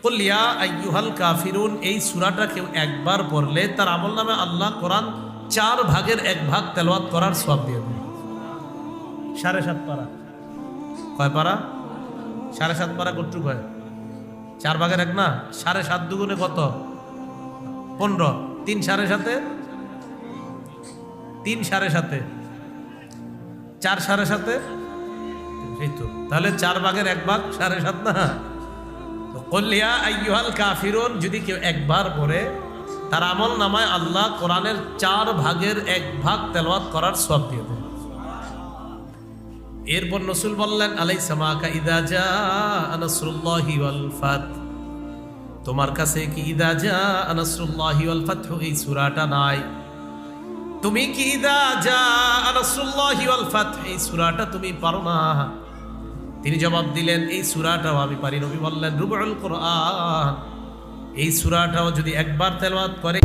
কুল ইয়া আইয়ুহাল কাফিরুন, এই সূরাটা কেউ একবার পড়লে তার আমলনামে আল্লাহ কোরআন 4 ভাগের 1 ভাগ তেলাওয়াত করার সওয়াব দিয়ে দেন। 7.5 পারা, কয় পারা? 7.5 পারা কতটুকু হয়? 4 ভাগের 1 না, 7.5 দুগুণে কত? 15। 3 7.5, 3 7.5, 4 7.5, এই তো। তাহলে 4 ভাগের 1 ভাগ 7.5 না? তো কুল ইয়া আইয়ুহাল কাফিরুন যদি কেউ একবার পড়ে তার আমল নামায় আল্লাহ কোরআনের 4 ভাগের 1 ভাগ তেলাওয়াত করার সওয়াব দিয়ে দেন। এরপর রাসূল বললেন আলাইসা মাকা ইযা জাআ নাসরুল্লাহি ওয়াল ফাত, তোমার কাছে কি ইযা জাআ নাসরুল্লাহি ওয়াল ফাতহু এই সূরাটা নাই? তুমি কি ইযা জাআ নাসরুল্লাহি ওয়াল ফাত এই সূরাটা তুমি পারো না? তিনি জবাব দিলেন এই সূরাটাও আমি পারি। নবী বললেন রুবুল কোরআন, এই সূরাটাও যদি একবার তেলাওয়াত করে